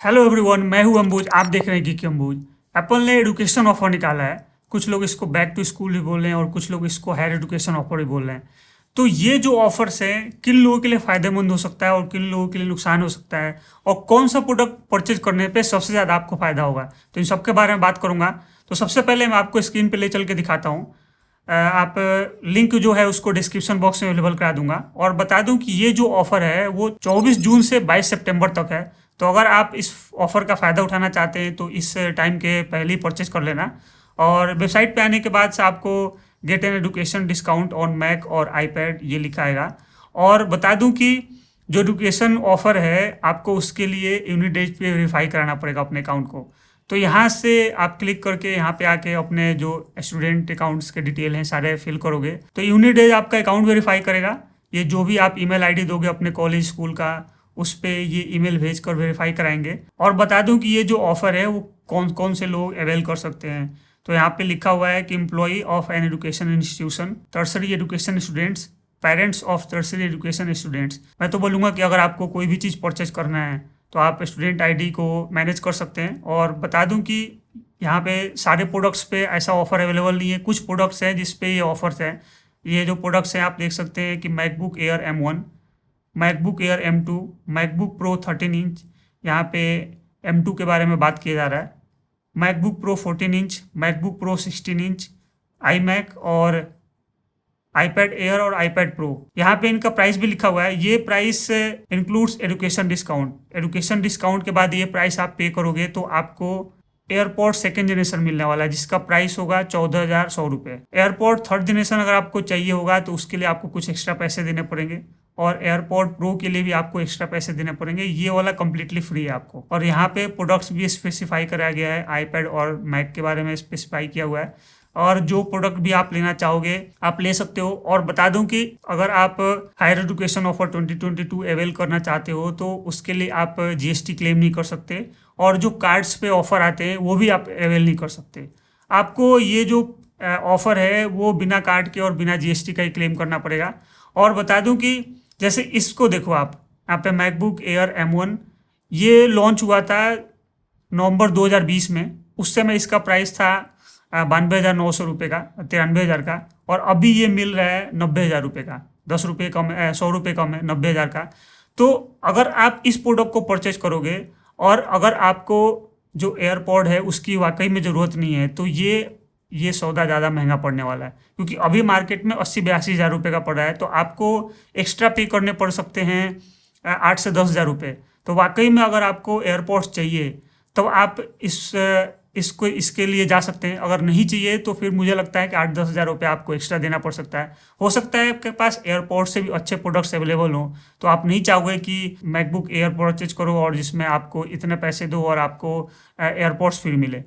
Hello everyone, मैं हूं अंबुज। आप देख रहे हैं गीकी अंबुज। एप्पल ने एजुकेशन ऑफर निकाला है। कुछ लोग इसको बैक टू स्कूल भी बोल रहे हैं और कुछ लोग इसको हायर एजुकेशन ऑफर भी बोल रहे हैं। तो ये जो ऑफर्स हैं किन लोगों के लिए फ़ायदेमंद हो सकता है और किन लोगों के लिए नुकसान हो सकता है, और कौन सा प्रोडक्ट परचेज करने पे सबसे ज़्यादा आपको फ़ायदा होगा, तो इन सब के बारे में बात करूंगा। तो सबसे पहले मैं आपको स्क्रीन पे ले चल के दिखाता हूँ। आप लिंक जो है उसको डिस्क्रिप्शन बॉक्स में अवेलेबल करा दूंगा। और बता दूं कि ये जो ऑफर है वो 24 जून से 22 सितंबर तक है। तो अगर आप इस ऑफर का फ़ायदा उठाना चाहते हैं तो इस टाइम के पहले ही परचेज कर लेना। और वेबसाइट पे आने के बाद से आपको get an education discount on Mac और आईपैड ये लिखा आएगा। और बता दूं कि जो एजुकेशन ऑफर है आपको उसके लिए यूनिडेज पे वेरीफाई कराना पड़ेगा अपने अकाउंट को। तो यहाँ से आप क्लिक करके यहाँ पे आके अपने जो स्टूडेंट अकाउंट्स के डिटेल हैं सारे फिल करोगे तो यूनिडेज आपका अकाउंट वेरीफाई करेगा। ये जो भी आप ईमेल आईडी दोगे अपने कॉलेज स्कूल का, उस पे ये ईमेल भेज कर वेरीफाई कराएंगे। और बता दूं कि ये जो ऑफर है वो कौन कौन से लोग अवेल कर सकते हैं। तो यहाँ पे लिखा हुआ है कि employee of an education institution, tertiary education students, parents of tertiary education students. मैं तो बोलूँगा कि अगर आपको कोई भी चीज़ परचेज करना है तो आप स्टूडेंट आईडी को मैनेज कर सकते हैं। और बता दूं कि यहाँ पे सारे प्रोडक्ट्स पे ऐसा ऑफर अवेलेबल नहीं है। कुछ प्रोडक्ट्स हैं जिस पे ये ऑफर्स हैं। ये जो प्रोडक्ट्स हैं आप देख सकते हैं कि MacBook air M1, MacBook air M2, MacBook pro 13 inch, यहाँ पे M2 के बारे में बात किया जा रहा है, MacBook Pro 14 inch, MacBook Pro 16 inch, iMac और आईपैड एयर और आईपैड प्रो। यहाँ पे इनका प्राइस भी लिखा हुआ है। ये price includes education discount. Education discount के बाद ये प्राइस आप पे करोगे तो आपको एयरपोर्ट सेकेंड जनरेशन मिलने वाला है जिसका प्राइस होगा 14,100 रुपये। एयरपोर्ट थर्ड जनरेशन अगर आपको चाहिए होगा तो उसके लिए आपको कुछ एक्स्ट्रा पैसे देने पड़ेंगे, और एयरपोर्ट प्रो के लिए भी आपको एक्स्ट्रा पैसे देने पड़ेंगे। ये वाला कम्प्लीटली फ्री है आपको। और यहाँ पे प्रोडक्ट्स भी स्पेसिफाई कराया गया है, आईपैड और मैक के बारे में स्पेसिफाई किया हुआ है। और जो प्रोडक्ट भी आप लेना चाहोगे आप ले सकते हो। और बता दूं कि अगर आप हायर एजुकेशन ऑफर 2022 अवेल करना चाहते हो तो उसके लिए आप जीएसटी क्लेम नहीं कर सकते, और जो कार्ड्स पे ऑफर आते हैं वो भी आप अवेल नहीं कर सकते। आपको ये जो ऑफर है वो बिना कार्ड के और बिना जीएसटी का ही क्लेम करना पड़ेगा। और बता दूं कि जैसे इसको देखो आप, यहाँ पे मैकबुक एयर M1 ये लॉन्च हुआ था नवंबर 2020 में। उस समय इसका प्राइस था 92,900 रुपये का, 93,000 का। और अभी ये मिल रहा है 90,000 रुपये का। 10 रुपये कम है, 100 रुपये कम है, 90,000 का। तो अगर आप इस प्रोडक्ट को परचेज करोगे और अगर आपको जो एयरपॉड है उसकी वाकई में ज़रूरत नहीं है तो ये सौदा ज़्यादा महंगा पड़ने वाला है, क्योंकि अभी मार्केट में 80-82 हज़ार रुपये का पड़ रहा है। तो आपको एक्स्ट्रा पे करने पड़ सकते हैं 8 से 10 हज़ार रुपये। तो वाकई में अगर आपको एयरपॉड्स चाहिए तो आप इसको इसके लिए जा सकते हैं। अगर नहीं चाहिए तो फिर मुझे लगता है कि 8-10 हज़ार रुपये आपको एक्स्ट्रा देना पड़ सकता है। हो सकता है आपके पास एयरपोर्ट से भी अच्छे प्रोडक्ट्स अवेलेबल हो, तो आप नहीं चाहोगे कि मैकबुक एयर परचेज करो और जिसमें आपको इतने पैसे दो और आपको एयरपोर्ट्स फ्री मिले।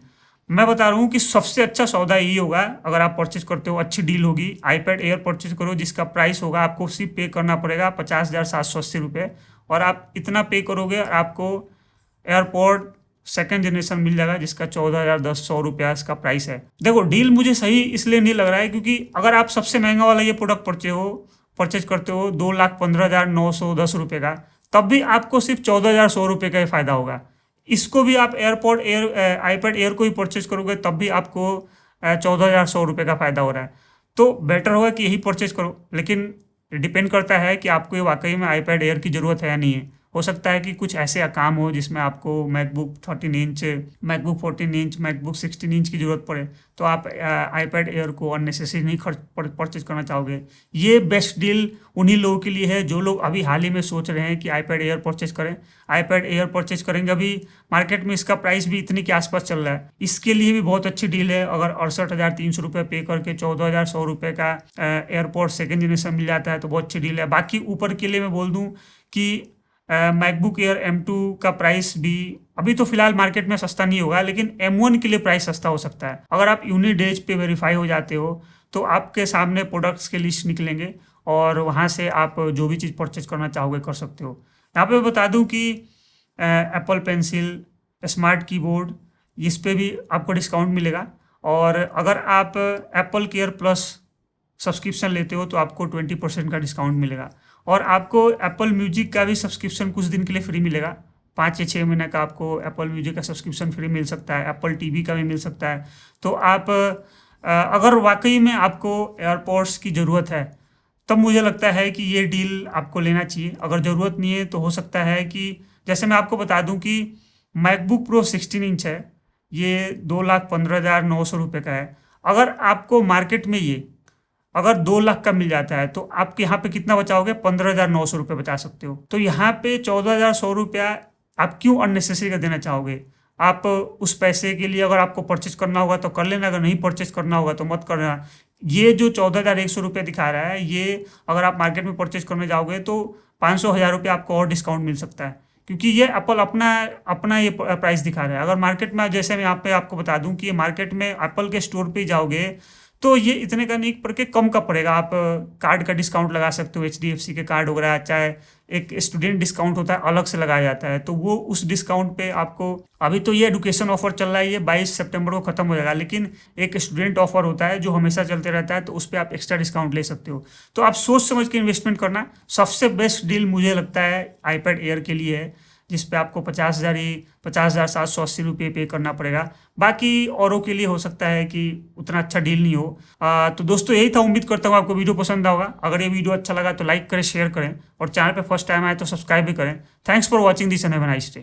मैं बता रहा हूँ कि सबसे अच्छा सौदा यही होगा अगर आप परचेज करते हो, अच्छी डील होगी। आईपैड एयर परचेज करो जिसका प्राइस होगा आपको सिर्फ पे करना पड़ेगा 50,780 रुपये। और आप इतना पे करोगे और आपको एयरपोर्ट सेकेंड जनरेशन मिल जाएगा जिसका 14,100 रुपया इसका प्राइस है। देखो डील मुझे सही इसलिए नहीं लग रहा है क्योंकि अगर आप सबसे महंगा वाला ये प्रोडक्ट परचेज करते हो 2,15,910 रुपये का, तब भी आपको सिर्फ 14,100 रुपये का ही फायदा होगा। इसको भी आप एयरपोर्ट एयर आईपैड एयर को ही परचेज करोगे तब भी आपको 14,100 रुपये का फायदा हो रहा है। तो बेटर होगा कि यही परचेज करो, लेकिन डिपेंड करता है कि आपको ये वाकई में आईपैड एयर की ज़रूरत है या नहीं है। हो सकता है कि कुछ ऐसे काम हो जिसमें आपको MacBook 13 inch, MacBook 14 inch, MacBook 16 inch की ज़रूरत पड़े, तो आप आईपैड एयर को अननेसेसरी नहीं परचेज करना चाहोगे। ये बेस्ट डील उन्हीं लोगों के लिए है जो लोग अभी हाल ही में सोच रहे हैं कि आईपैड एयर परचेज करें। आईपैड एयर परचेज करेंगे, अभी मार्केट में इसका प्राइस भी इतने के आसपास चल रहा है। इसके लिए भी बहुत अच्छी डील है। अगर 68,300 रुपये पे करके 14,100 रुपये का एयरपोर्ट सेकेंड जनरेशन मिल जाता है तो बहुत अच्छी डील है। बाकी ऊपर के लिए मैं बोल दूँ कि मैकबुक एयर M2 का प्राइस भी अभी तो फिलहाल मार्केट में सस्ता नहीं होगा, लेकिन M1 के लिए प्राइस सस्ता हो सकता है। अगर आप यूनिडेज पे वेरीफाई हो जाते हो तो आपके सामने प्रोडक्ट्स के लिस्ट निकलेंगे और वहाँ से आप जो भी चीज़ परचेज करना चाहोगे कर सकते हो। यहाँ पे बता दूँ कि एप्पल पेंसिल, स्मार्ट कीबोर्ड, इस पे भी आपको डिस्काउंट मिलेगा। और अगर आप एप्पल केयर प्लस सब्सक्रिप्शन लेते हो तो आपको 20% का डिस्काउंट मिलेगा। और आपको एप्पल म्यूजिक का भी सब्सक्रिप्शन कुछ दिन के लिए फ्री मिलेगा, 5 या 6 महीने का आपको एप्पल म्यूजिक का सब्सक्रिप्शन फ्री मिल सकता है, एप्पल टीवी का भी मिल सकता है। तो आप अगर वाकई में आपको एयरपॉड्स की ज़रूरत है, तब मुझे लगता है कि ये डील आपको लेना चाहिए। अगर ज़रूरत नहीं है तो हो सकता है कि, जैसे मैं आपको बता दूं कि मैकबुक प्रो 16 इंच है, ये 2,15,900 रुपये का है। अगर आपको मार्केट में ये अगर 2 लाख का मिल जाता है तो आप यहाँ पे कितना बचाओगे? 15,900 रुपये बचा सकते हो। तो यहाँ पे 14,100 रुपया आप क्यों अननेसेसरी का देना चाहोगे? आप उस पैसे के लिए अगर आपको परचेज करना होगा तो कर लेना, अगर नहीं परचेज करना होगा तो मत करना। ये जो 14,100 रुपये दिखा रहा है, ये अगर आप मार्केट में परचेज करने जाओगे तो 500-1,000 रुपये आपको और डिस्काउंट मिल सकता है, क्योंकि ये एप्पल अपना अपना ये प्राइस दिखा रहा है। अगर मार्केट में, जैसे मैं यहाँ पे आपको बता दूं कि ये मार्केट में एप्पल के स्टोर पे जाओगे तो ये इतने का नहीं पड़ के कम का पड़ेगा। आप कार्ड का डिस्काउंट लगा सकते हो, HDFC के कार्ड वगैरह, चाहे एक स्टूडेंट डिस्काउंट होता है अलग से लगाया जाता है, तो वो उस डिस्काउंट पे आपको, अभी तो ये एडुकेशन ऑफर चल रहा है, ये 22 सितंबर को खत्म हो जाएगा, लेकिन एक स्टूडेंट ऑफर होता है जो हमेशा चलते रहता है, तो उस पर आप एक्स्ट्रा डिस्काउंट ले सकते हो। तो आप सोच समझ के इन्वेस्टमेंट करना। सबसे बेस्ट डील मुझे लगता है iPad Air के लिए है, जिस पे आपको 50,780 रुपये पे करना पड़ेगा। बाकी औरों के लिए हो सकता है कि उतना अच्छा डील नहीं हो। तो दोस्तों यही था, उम्मीद करता हूँ आपको वीडियो पसंद होगा। अगर ये वीडियो अच्छा लगा तो लाइक करें, शेयर करें, और चैनल पे फर्स्ट टाइम आए तो सब्सक्राइब भी करें। Thanks for watching this and have a nice day.